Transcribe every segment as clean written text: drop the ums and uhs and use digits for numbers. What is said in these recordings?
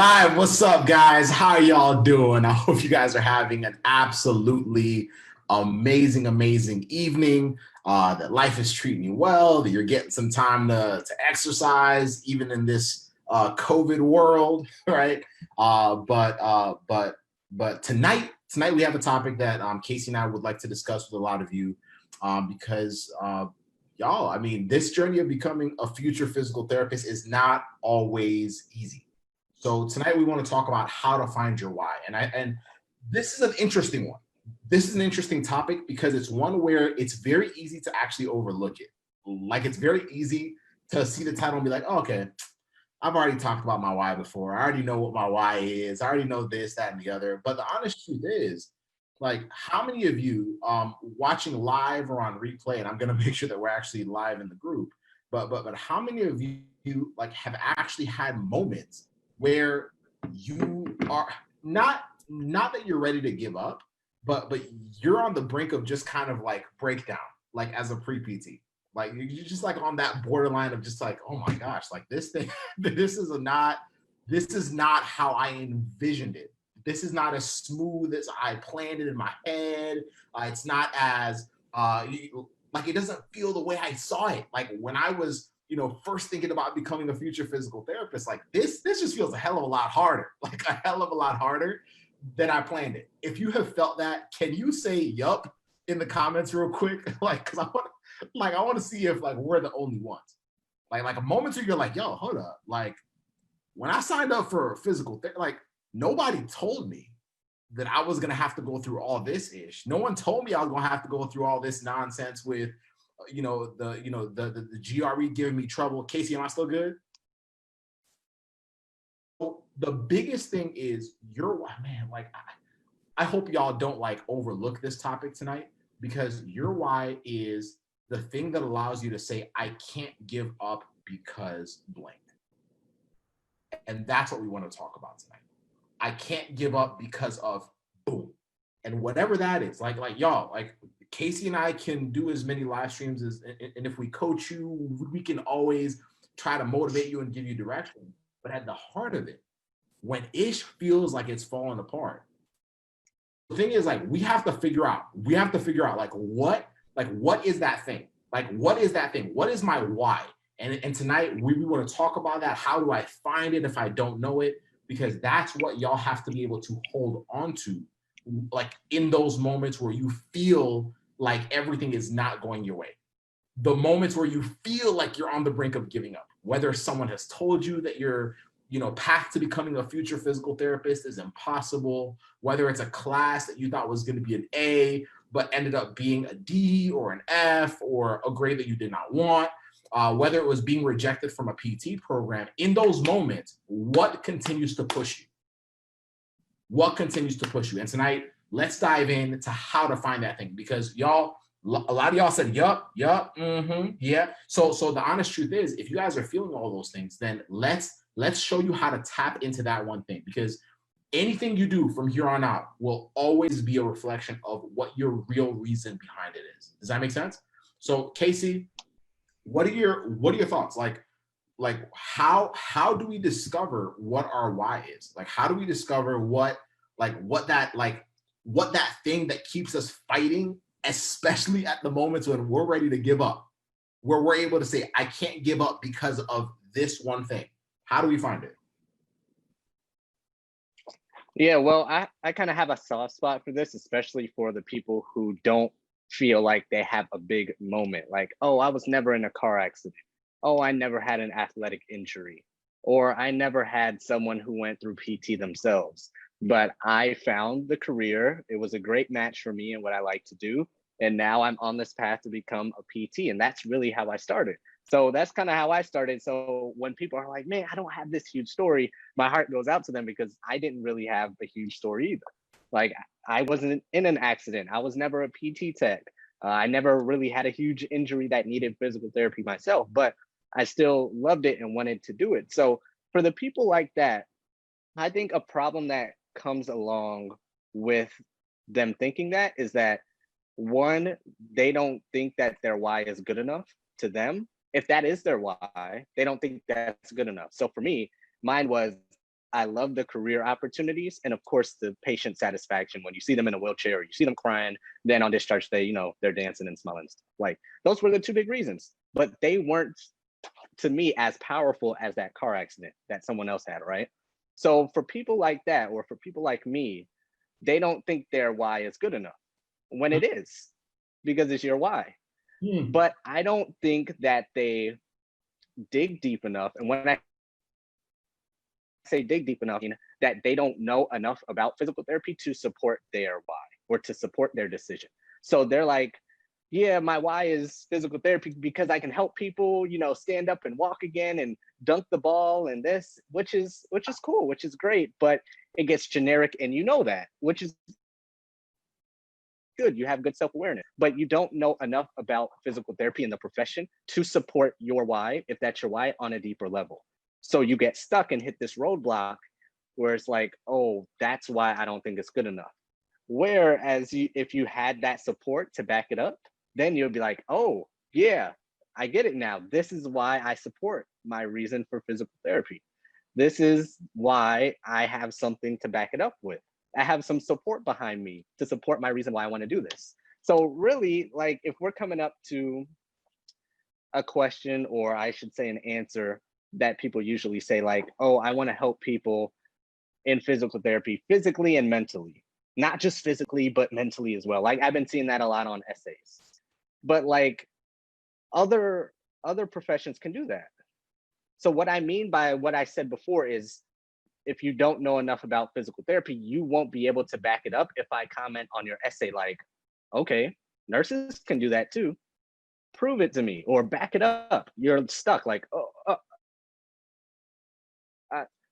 live. What's up, guys? How y'all doing? I hope you guys are having an absolutely amazing evening. That life is treating you well, that you're getting some time to exercise, even in this COVID world, right? But tonight we have a topic that Casey and I would like to discuss with a lot of you, because y'all, I mean, this journey of becoming a future physical therapist is not always easy. So tonight we want to talk about how to find your why. And this is an interesting one. This is an interesting topic because it's one where it's very easy to actually overlook it. Like, it's very easy to see the title and be like, oh, okay, I've already talked about my why before. I already know what my why is. I already know this, that, and the other. But the honest truth is, like, how many of you watching live or on replay, and I'm gonna make sure that we're actually live in the group, but how many of you like have actually had moments where you are not that you're ready to give up, but you're on the brink of just kind of like breakdown, like as a pre-PT, like you're just like on that borderline of just like, oh my gosh, like this thing, this is not how I envisioned it. This is not as smooth as I planned it in my head. It's not as like, it doesn't feel the way I saw it. Like when I was, first thinking about becoming a future physical therapist, like this just feels a hell of a lot harder, like a hell of a lot harder than I planned it. If you have felt that, can you say yup in the comments real quick? Like, cause I want to see if like we're the only ones. Like a moment where you're like, yo, hold up. Like when I signed up for physical therapy, like nobody told me that I was gonna have to go through all this ish. No one told me I was gonna have to go through all this nonsense with the GRE giving me trouble. Casey, am I still good? So the biggest thing is I hope y'all don't like overlook this topic tonight, because your why is the thing that allows you to say, I can't give up because blank. And that's what we want to talk about tonight. I can't give up because of boom. And whatever that is, like y'all, like Casey and I can do as many live streams and if we coach you, we can always try to motivate you and give you direction. But at the heart of it, when ish feels like it's falling apart, the thing is, like, we have to figure out like what is that thing? Like, what is that thing? What is my why? And tonight we want to talk about that. How do I find it if I don't know it? Because that's what y'all have to be able to hold on to, like in those moments where you feel like everything is not going your way. The moments where you feel like you're on the brink of giving up, whether someone has told you that your path to becoming a future physical therapist is impossible, whether it's a class that you thought was going to be an A but ended up being a D or an F or a grade that you did not want, whether it was being rejected from a PT program. In those moments, what continues to push you? What continues to push you? And tonight, let's dive into how to find that thing, because y'all, a lot of y'all said, yup, yeah. So the honest truth is, if you guys are feeling all those things, then let's show you how to tap into that one thing, because anything you do from here on out will always be a reflection of what your real reason behind it is. Does that make sense? So Casey, what are your thoughts? Like how do we discover what our why is? Like, how do we discover what that thing that keeps us fighting, especially at the moments when we're ready to give up, where we're able to say, I can't give up because of this one thing? How do we find it? Yeah, well, I kind of have a soft spot for this, especially for the people who don't feel like they have a big moment. Like, oh, I was never in a car accident. Oh, I never had an athletic injury. Or I never had someone who went through PT themselves. But I found the career. It was a great match for me and what I like to do. And now I'm on this path to become a PT. And that's really how I started. So that's kind of how I started. So when people are like, man, I don't have this huge story, my heart goes out to them, because I didn't really have a huge story either. Like, I wasn't in an accident. I was never a PT tech. I never really had a huge injury that needed physical therapy myself, but I still loved it and wanted to do it. So for the people like that, I think a problem that comes along with them thinking that is that, one, they don't think that their why is good enough to them. If that is their why, they don't think that's good enough. So for me, mine was, I love the career opportunities, and of course the patient satisfaction when you see them in a wheelchair or you see them crying, then on discharge day, you know, they're dancing and smiling. Like those were the two big reasons, but they weren't, to me, as powerful as that car accident that someone else had, right? So for people like that, or for people like me, they don't think their why is good enough when it is, because it's your why. But I don't think that they dig deep enough. And when I say dig deep enough, that they don't know enough about physical therapy to support their why or to support their decision. So they're like, yeah, my why is physical therapy because I can help people, you know, stand up and walk again and dunk the ball and this, which is cool, which is great, but it gets generic, and you know that, which is good. You have good self-awareness, but you don't know enough about physical therapy in the profession to support your why, if that's your why, on a deeper level. So you get stuck and hit this roadblock where it's like, oh, that's why I don't think it's good enough. Whereas if you had that support to back it up, then you'll be like, oh, yeah, I get it now. This is why I support my reason for physical therapy. This is why I have something to back it up with. I have some support behind me to support my reason why I want to do this. So really, like, if we're coming up to a question, or I should say an answer that people usually say, like, oh, I want to help people in physical therapy, physically and mentally, not just physically, but mentally as well. Like, I've been seeing that a lot on essays, but like other professions can do that. So what I mean by what I said before is, if you don't know enough about physical therapy, you won't be able to back it up if I comment on your essay like, okay, nurses can do that too. Prove it to me, or back it up. You're stuck like,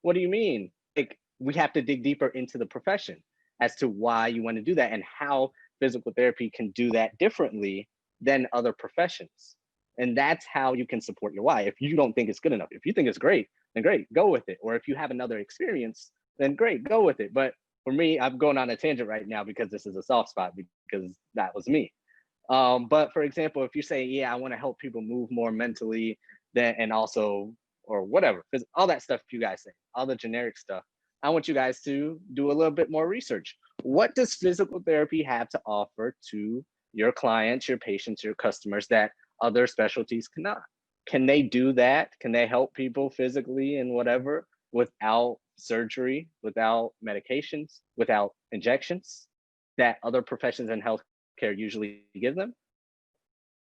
what do you mean? Like, we have to dig deeper into the profession as to why you want to do that and how physical therapy can do that differently than other professions. And that's how you can support your why. If you don't think it's good enough, if you think it's great, then great, go with it. Or if you have another experience, then great, go with it. But for me, I'm going on a tangent right now because this is a soft spot, because that was me. But for example, if you say, yeah, I want to help people move more mentally, then, and also, or whatever, all that stuff you guys say, all the generic stuff, I want you guys to do a little bit more research. What does physical therapy have to offer to your clients, your patients, your customers that other specialties cannot? Can they do that? Can they help people physically and whatever without surgery, without medications, without injections that other professions in healthcare usually give them?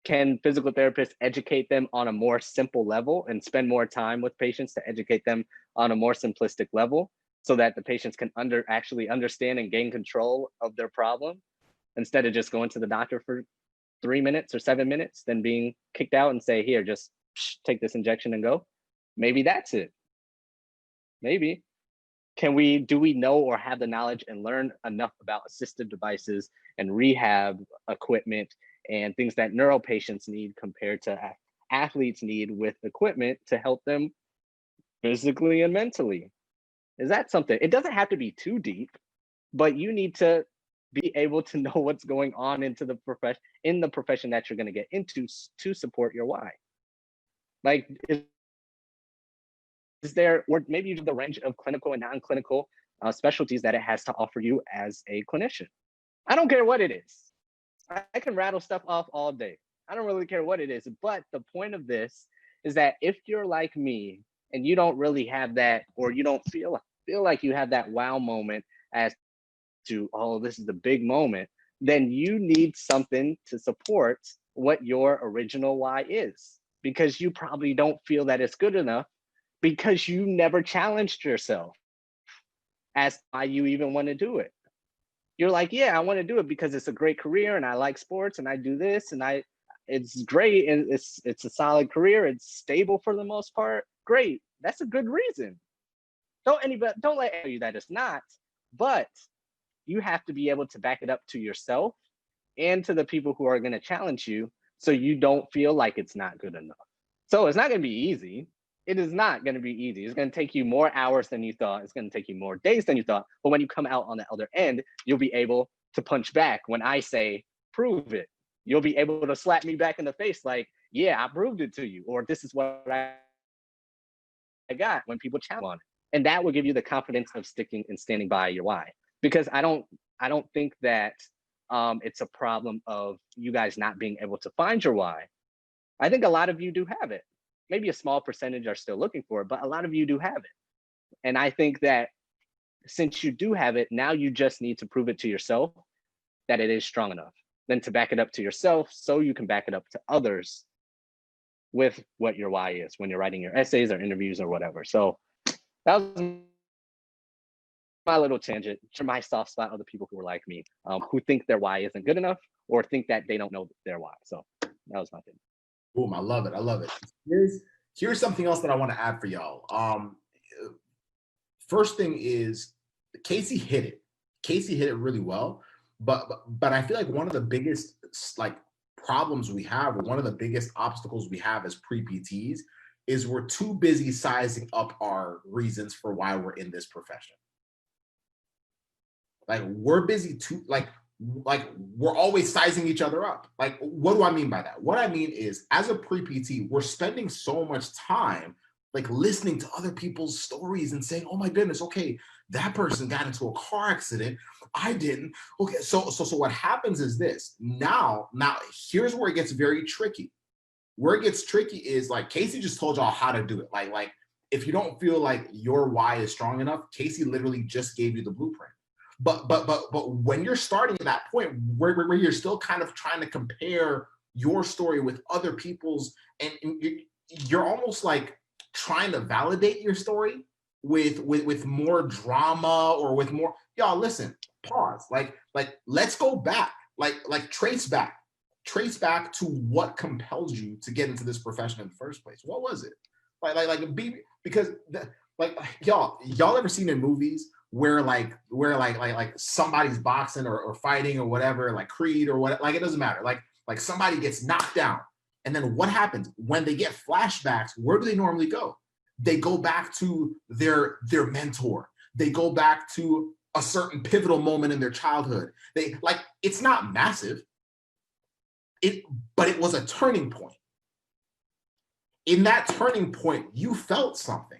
Can physical therapists educate them on a more simple level and spend more time with patients to educate them on a more simplistic level, so that the patients can actually understand and gain control of their problem, instead of just going to the doctor for 3 minutes or 7 minutes, then being kicked out and say, here, just take this injection and go? Maybe that's it. Maybe. Do we know or have the knowledge and learn enough about assistive devices and rehab equipment and things that neuro patients need compared to athletes need with equipment to help them physically and mentally? Is that something? It doesn't have to be too deep, but you need to be able to know what's going on in the profession that you're going to get into to support your why. Like, is there, or maybe the range of clinical and non-clinical specialties that it has to offer you as a clinician? I don't care what it is. I can rattle stuff off all day. I don't really care what it is. But the point of this is that if you're like me and you don't really have that, or you don't feel like you have that wow moment as to, oh, this is the big moment, then you need something to support what your original why is, because you probably don't feel that it's good enough because you never challenged yourself as why you even want to do it. You're like, yeah, I want to do it because it's a great career and I like sports and I do this and it's great and it's a solid career. It's stable for the most part. Great. That's a good reason. Don't let tell you that it's not, but you have to be able to back it up to yourself and to the people who are going to challenge you, so you don't feel like it's not good enough. So it's not going to be easy. It is not going to be easy. It's going to take you more hours than you thought. It's going to take you more days than you thought. But when you come out on the other end, you'll be able to punch back when I say, prove it. You'll be able to slap me back in the face like, yeah, I proved it to you. Or this is what I got when people challenge on it. And that will give you the confidence of sticking and standing by your why. Because I don't think that it's a problem of you guys not being able to find your why. I think a lot of you do have it. Maybe a small percentage are still looking for it, but a lot of you do have it. And I think that since you do have it, now you just need to prove it to yourself that it is strong enough. Then to back it up to yourself so you can back it up to others with what your why is when you're writing your essays or interviews or whatever. So that was my little tangent to my soft spot of the people who are like me, who think their why isn't good enough or think that they don't know their why. So that was my thing. Boom, I love it. I love it. Here's something else that I want to add for y'all. First thing is Casey hit it. Casey hit it really well, but I feel like one of the biggest like problems we have, or one of the biggest obstacles we have as pre-PTs, is we're too busy sizing up our reasons for why we're in this profession. Like we're busy too, like we're always sizing each other up. Like, what do I mean by that? What I mean is, as a pre-PT, we're spending so much time like listening to other people's stories and saying, oh my goodness, okay, that person got into a car accident, I didn't. Okay, so what happens is this. Now here's where it gets very tricky. Where it gets tricky is, like, Casey just told y'all how to do it. Like if you don't feel like your why is strong enough, Casey literally just gave you the blueprint. But when you're starting at that point where you're still kind of trying to compare your story with other people's, and you're almost like trying to validate your story with more drama or with more, y'all listen, pause, like let's go back, like trace back to what compelled you to get into this profession in the first place. What was it? Because y'all ever seen in movies where somebody's boxing or fighting or whatever, like Creed or what, like it doesn't matter, like somebody gets knocked down, and then what happens when they get flashbacks? Where do they normally go? They go back to their mentor. They go back to a certain pivotal moment in their childhood. It's not massive, but it was a turning point. In that turning point, you felt something.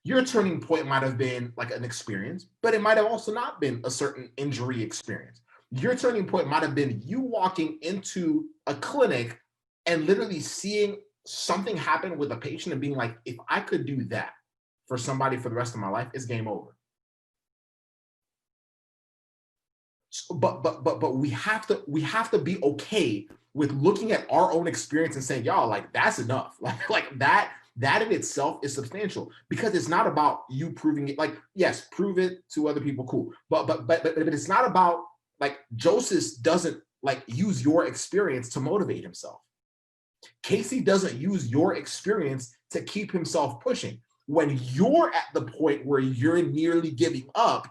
Your turning point might have been like an experience, but it might have also not been a certain injury experience. Your turning point might have been you walking into a clinic and literally seeing something happen with a patient and being like, if I could do that for somebody for the rest of my life, it's game over. So, but we have to be okay with looking at our own experience and saying, y'all, like, that's enough. Like that in itself is substantial, because it's not about you proving it. Like, yes, prove it to other people, cool. But it's not about, like, Joseph doesn't like use your experience to motivate himself. Casey doesn't use your experience to keep himself pushing. When you're at the point where you're nearly giving up,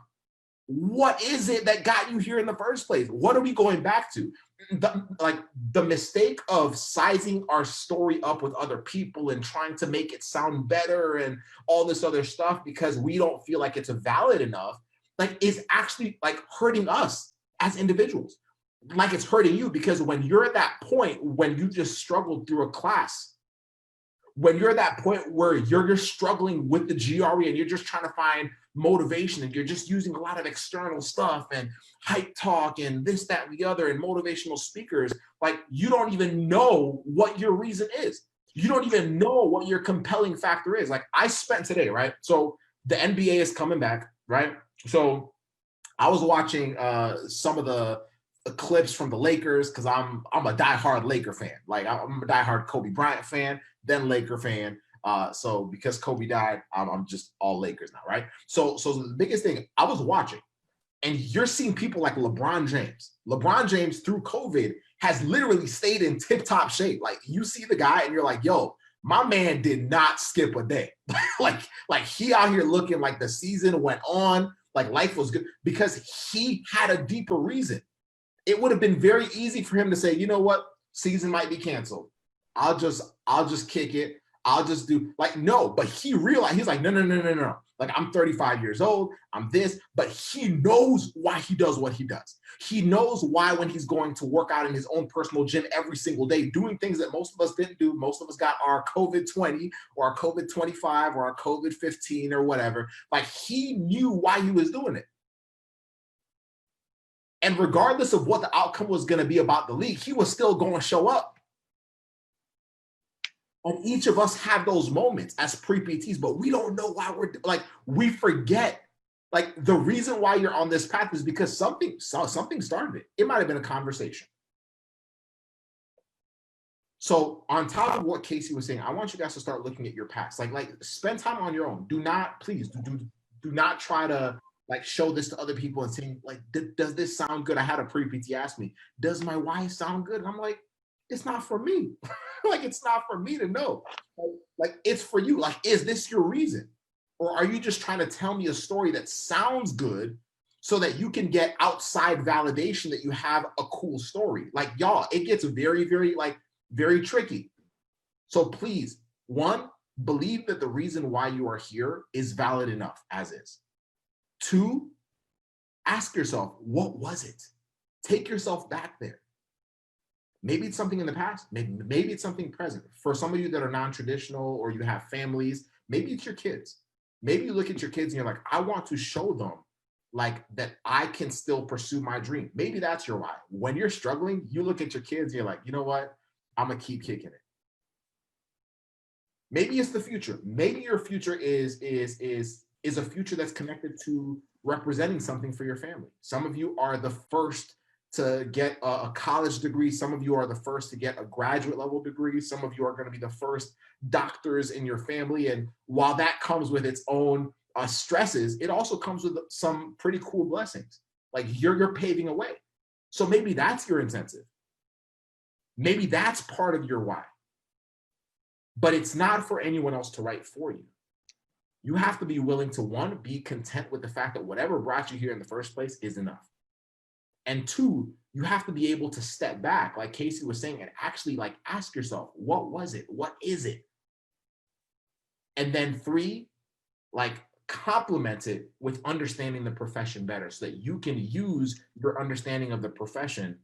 what is it that got you here in the first place? What are we going back to? The mistake of sizing our story up with other people and trying to make it sound better and all this other stuff because we don't feel like it's valid enough, like, is actually like hurting us as individuals. Like, it's hurting you, because when you're at that point, when you just struggled through a class, when you're at that point where you're struggling with the GRE and you're just trying to find motivation and you're just using a lot of external stuff and hype talk and this, that, and the other and motivational speakers, like, you don't even know what your reason is. You don't even know what your compelling factor is. Like, I spent today, right? So the NBA is coming back, right? So I was watching some of the clips from the Lakers, because I'm a diehard Laker fan. Like, I'm a diehard Kobe Bryant fan, then Laker fan. So because Kobe died, I'm just all Lakers now, right? So the biggest thing, I was watching, and you're seeing people like LeBron James. LeBron James, through COVID, has literally stayed in tip-top shape. Like, you see the guy and you're like, yo, my man did not skip a day. like he out here looking like the season went on, like life was good, because he had a deeper reason. It would have been very easy for him to say, you know what, season might be canceled. I'll just kick it. I'll just do, like, no, but he realized, he's like, no. Like, I'm 35 years old, I'm this, but he knows why he does what he does. He knows why when he's going to work out in his own personal gym every single day, doing things that most of us didn't do. Most of us got our COVID-20 or our COVID-25 or our COVID-15 or whatever. Like, he knew why he was doing it. And regardless of what the outcome was going to be about the league, he was still going to show up. And each of us have those moments as pre-PTs, but we don't know why we're like, we forget. Like, the reason why you're on this path is because something started it. It might have been a conversation. So on top of what Casey was saying, I want you guys to start looking at your past. Like spend time on your own. Do not, please, do not try to like show this to other people and saying like, does this sound good? I had a pre-PT ask me, does my wife sound good? And I'm like, it's not for me. Like, it's not for me to know. Like, it's for you. Like, is this your reason? Or are you just trying to tell me a story that sounds good so that you can get outside validation that you have a cool story? Like, y'all, it gets very, very, like, very tricky. So please, one, believe that the reason why you are here is valid enough as is. Two, ask yourself, what was it? Take yourself back there. Maybe it's something in the past. Maybe it's something present. For some of you that are non-traditional or you have families, maybe it's your kids. Maybe you look at your kids and you're like, I want to show them like that I can still pursue my dream. Maybe that's your why. When you're struggling, you look at your kids and you're like, you know what? I'm gonna keep kicking it. Maybe it's the future. Maybe your future is a future that's connected to representing something for your family. Some of you are the first to get a college degree. Some of you are the first to get a graduate level degree. Some of you are going to be the first doctors in your family. And while that comes with its own stresses, it also comes with some pretty cool blessings. Like, you're paving a way. So maybe that's your incentive. Maybe that's part of your why. But it's not for anyone else to write for you. You have to be willing to, one, be content with the fact that whatever brought you here in the first place is enough. And two, you have to be able to step back, like Casey was saying, and actually like ask yourself, what was it? What is it? And then three, like complement it with understanding the profession better so that you can use your understanding of the profession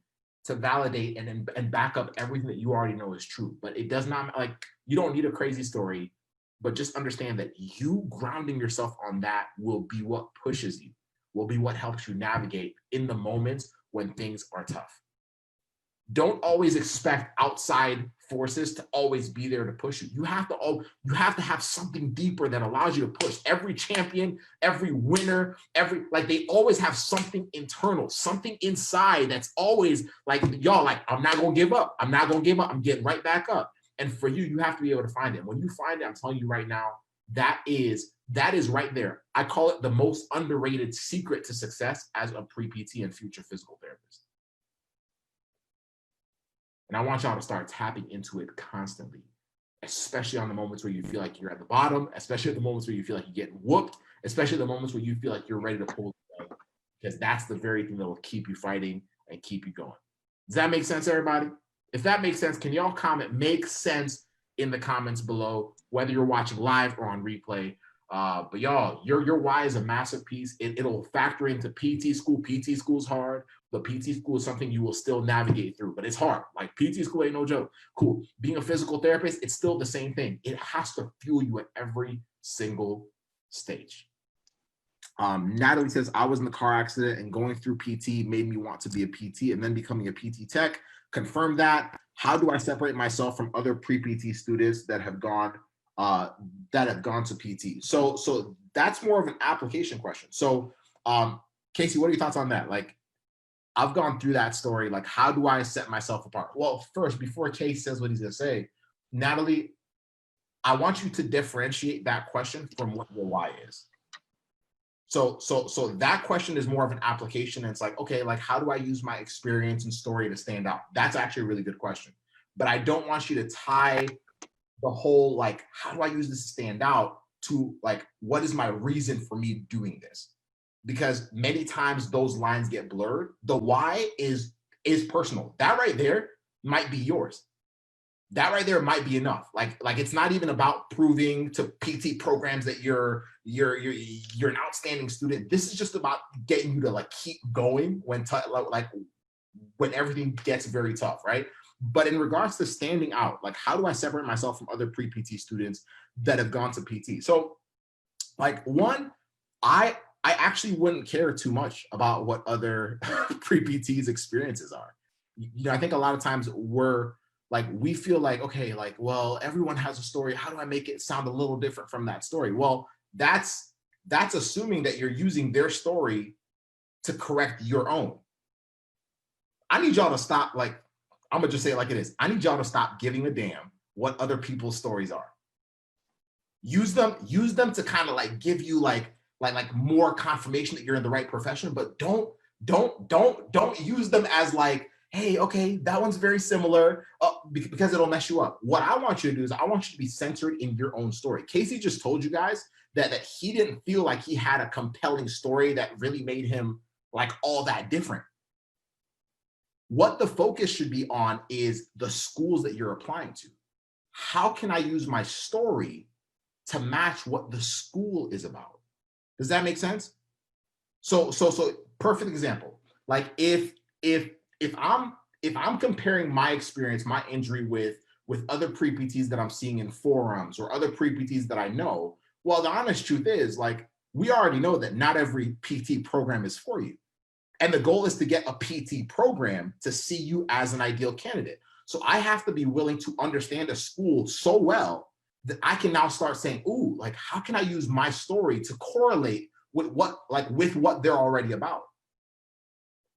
to validate and back up everything that you already know is true. But it does not, like, you don't need a crazy story, but just understand that you grounding yourself on that will be what pushes you, will be what helps you navigate in the moments when things are tough. Don't always expect outside forces to always be there to push you. You have to have something deeper that allows you to push. Every champion, every winner, they always have something internal, something inside that's always like, y'all, like, I'm not gonna give up. I'm not gonna give up. I'm getting right back up. And for you, you have to be able to find it. When you find it, I'm telling you right now, that is right there. I call it the most underrated secret to success as a pre-PT and future physical therapist. And I want y'all to start tapping into it constantly, especially on the moments where you feel like you're at the bottom, especially at the moments where you feel like you're getting whooped, especially the moments where you feel like you're ready to pull the plug, because that's the very thing that will keep you fighting and keep you going. Does that make sense, everybody? If that makes sense, can y'all comment "make sense" in the comments below, whether you're watching live or on replay? But y'all, your why is a massive piece. It'll factor into PT school. PT school's hard, but PT school is something you will still navigate through, but it's hard. Like, PT school ain't no joke. Cool. Being a physical therapist, it's still the same thing. It has to fuel you at every single stage. Natalie says, I was in a car accident and going through PT made me want to be a PT and then becoming a PT tech. Confirm that. How do I separate myself from other pre-PT students that have gone to PT? So that's more of an application question. So Casey, what are your thoughts on that? Like, I've gone through that story. Like, how do I set myself apart? Well, first, before Casey says what he's gonna say, Natalie, I want you to differentiate that question from what your why is. So that question is more of an application. And it's like, okay, like, how do I use my experience and story to stand out? That's actually a really good question. But I don't want you to tie the whole, like, how do I use this to stand out to, like, what is my reason for me doing this? Because many times those lines get blurred. The why is personal. That right there might be yours. that right there might be enough. Like it's not even about proving to PT programs that you're an outstanding student. This is just about getting you to like keep going when like when everything gets very tough, right? But in regards to standing out, like how do I separate myself from other pre-PT students that have gone to PT? So like one, I actually wouldn't care too much about what other pre-PTs experiences are. You know, I think a lot of times we feel like, okay, like, well, everyone has a story. How do I make it sound a little different from that story? Well, that's assuming that you're using their story to correct your own. I need y'all to stop, like, I'm gonna just say it like it is. I need y'all to stop giving a damn what other people's stories are. Use them to kind of like give you like more confirmation that you're in the right profession, but don't use them as like, hey, okay, that one's very similar, because it'll mess you up. What I want you to do is I want you to be centered in your own story. Casey just told you guys that he didn't feel like he had a compelling story that really made him like all that different. What the focus should be on is the schools that you're applying to. How can I use my story to match what the school is about? Does that make sense? So perfect example. Like if I'm comparing my experience, my injury with other pre-PTs that I'm seeing in forums or other pre-PTs that I know, well, the honest truth is, like, we already know that not every PT program is for you. And the goal is to get a PT program to see you as an ideal candidate. So I have to be willing to understand a school so well that I can now start saying, ooh, like, how can I use my story to correlate with what they're already about?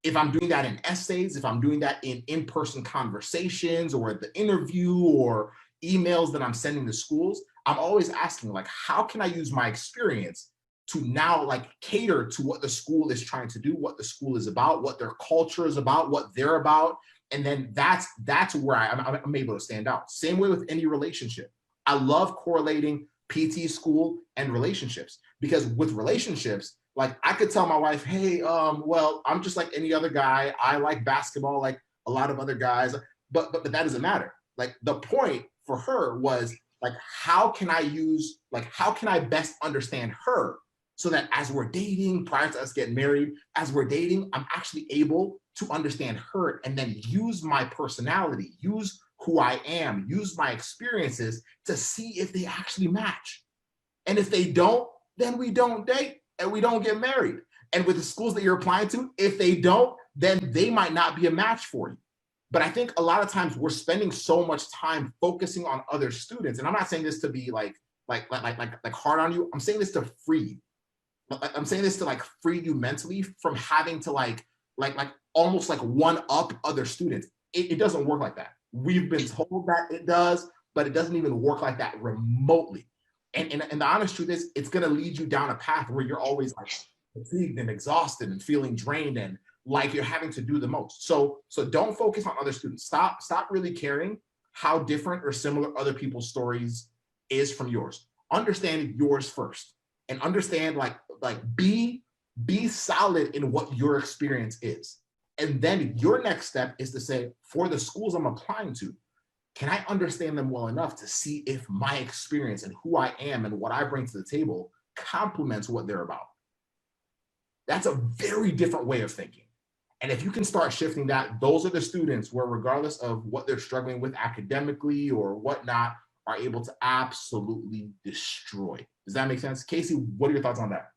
If I'm doing that in essays, if I'm doing that in in-person conversations or at the interview or emails that I'm sending to schools, I'm always asking, like, how can I use my experience to now like cater to what the school is trying to do, what the school is about, what their culture is about, what they're about. And then that's where I'm able to stand out. Same way with any relationship. I love correlating PT school and relationships, because with relationships, like, I could tell my wife, hey, well, I'm just like any other guy. I like basketball like a lot of other guys, but that doesn't matter. Like, the point for her was, like, how can I best understand her so that as we're dating, prior to us getting married, as we're dating, I'm actually able to understand her and then use my personality, use who I am, use my experiences to see if they actually match. And if they don't, then we don't date and we don't get married. And with the schools that you're applying to, if they don't, then they might not be a match for you. But I think a lot of times we're spending so much time focusing on other students. And I'm not saying this to be like hard on you. I'm saying this to free you. I'm saying this to like free you mentally from having to like almost like one up other students. It doesn't work like that. We've been told that it does, but it doesn't even work like that remotely. And the honest truth is, it's going to lead you down a path where you're always like fatigued and exhausted and feeling drained and like you're having to do the most. So don't focus on other students. Stop really caring how different or similar other people's stories is from yours. Understand yours first, and understand like be solid in what your experience is. And then your next step is to say, for the schools I'm applying to, can I understand them well enough to see if my experience and who I am and what I bring to the table complements what they're about? That's a very different way of thinking. And if you can start shifting that, those are the students where, regardless of what they're struggling with academically or whatnot, are able to absolutely destroy. Does that make sense? Casey, what are your thoughts on that?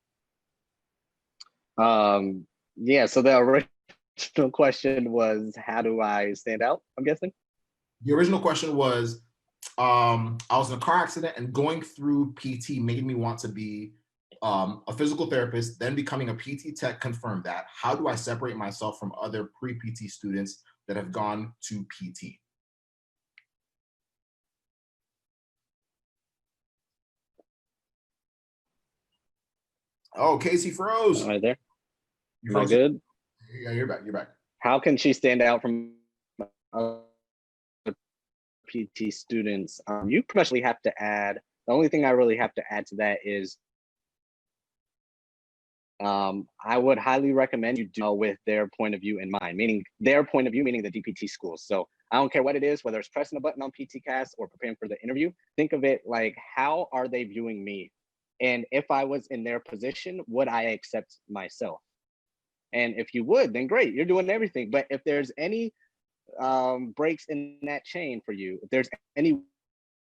Yeah, so the original question was, how do I stand out, I'm guessing? The original question was, I was in a car accident and going through PT made me want to be a physical therapist, then becoming a PT tech confirmed that. How do I separate myself from other pre-PT students that have gone to PT? Oh, Casey froze. Am I there? You Am I good? Yeah, you're back. You're back. How can she stand out from other PT students? You especially have to add, the only thing I really have to add to that is I would highly recommend you do with their point of view in mind, meaning their point of view, meaning the DPT schools. So I don't care what it is, whether it's pressing a button on PTCast or preparing for the interview. Think of it like, how are they viewing me? And if I was in their position, would I accept myself? And if you would, then great, you're doing everything. But if there's any breaks in that chain for you, if there's any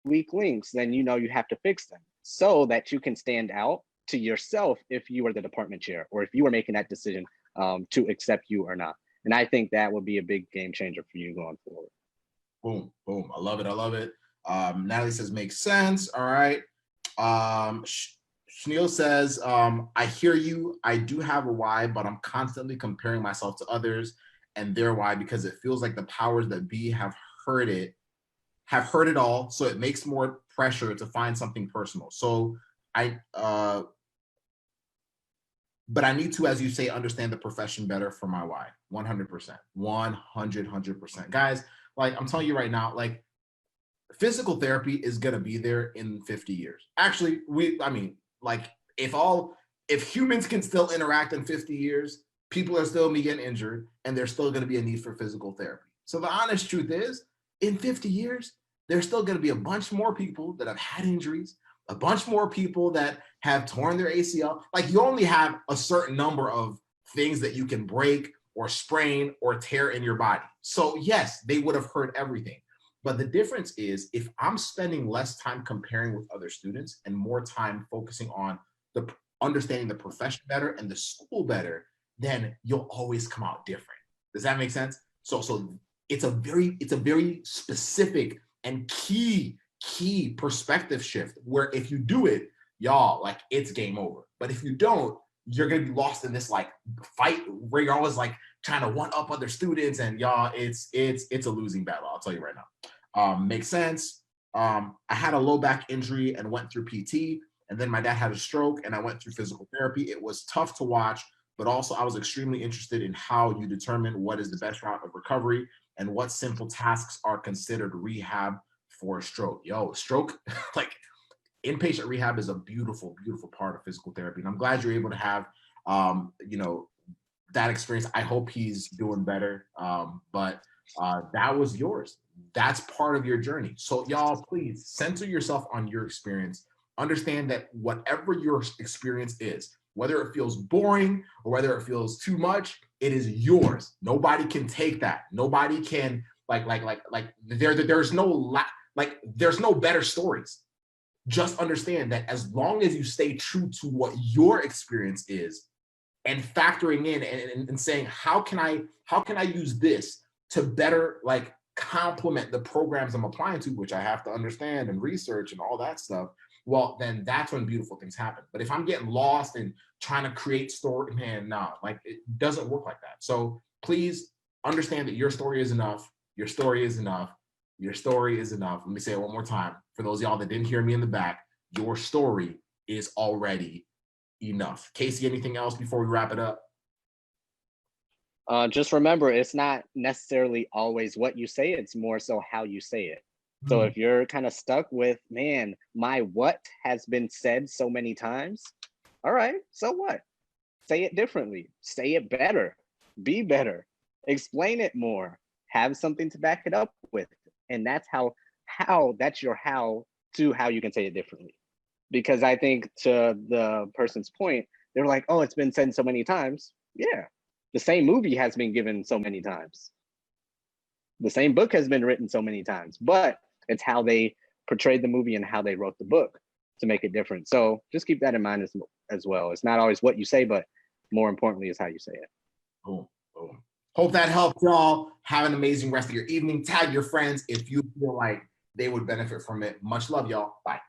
weak links, then you know you have to fix them so that you can stand out to yourself if you were the department chair or if you were making that decision to accept you or not. And I think that would be a big game changer for you going forward. Boom, boom. I love it. I love it. Natalie says, makes sense. All right. Shneel says, I hear you. I do have a why, but I'm constantly comparing myself to others and their why because it feels like the powers that be have heard it all. So it makes more pressure to find something personal. So but I need to, as you say, understand the profession better for my why. 100%, 100%. Guys, like I'm telling you right now, like physical therapy is going to be there in 50 years. Actually, like if humans can still interact in 50 years, people are still getting injured and there's still going to be a need for physical therapy. So the honest truth is, in 50 years, there's still going to be a bunch more people that have had injuries, a bunch more people that have torn their ACL. Like you only have a certain number of things that you can break or sprain or tear in your body. So yes, they would have heard everything. But the difference is if I'm spending less time comparing with other students and more time focusing on the understanding the profession better and the school better, then you'll always come out different. Does that make sense? So it's a very specific and key perspective shift where if you do it, y'all, like it's game over. But if you don't, you're gonna be lost in this like fight where you're always like trying to one up other students, and y'all, it's a losing battle. I'll tell you right now. Makes sense. I had a low back injury and went through PT, and then my dad had a stroke and I went through physical therapy. It was tough to watch, but also I was extremely interested in how you determine what is the best route of recovery and what simple tasks are considered rehab for a stroke. Stroke, like inpatient rehab is a beautiful, beautiful part of physical therapy. And I'm glad you're able to have, that experience. I hope he's doing better. But that was yours. That's part of your journey. So y'all, please center yourself on your experience. Understand that whatever your experience is, whether it feels boring or whether it feels too much, it is yours. Nobody can take that. Nobody can there's no better stories. Just understand that as long as you stay true to what your experience is and factoring in and saying, how can I use this to better like complement the programs I'm applying to, which I have to understand and research and all that stuff, well, then that's when beautiful things happen. But if I'm getting lost and trying to create story, man, no, like it doesn't work like that. So please understand that your story is enough. Your story is enough. Your story is enough. Let me say it one more time. For those of y'all that didn't hear me in the back, your story is already enough. Casey, anything else before we wrap it up? Just remember, it's not necessarily always what you say, it's more so how you say it. So if you're kind of stuck with, man, my what has been said so many times, all right, so what? Say it differently, say it better, be better, explain it more, have something to back it up with. And that's how that's your how to how you can say it differently. Because I think to the person's point, they're like, oh, it's been said so many times. Yeah, the same movie has been given so many times. The same book has been written so many times, but it's how they portrayed the movie and how they wrote the book to make it different. So just keep that in mind as well. It's not always what you say, but more importantly is how you say it. Boom, boom. Hope that helped y'all. Have an amazing rest of your evening. Tag your friends if you feel like they would benefit from it. Much love, y'all. Bye.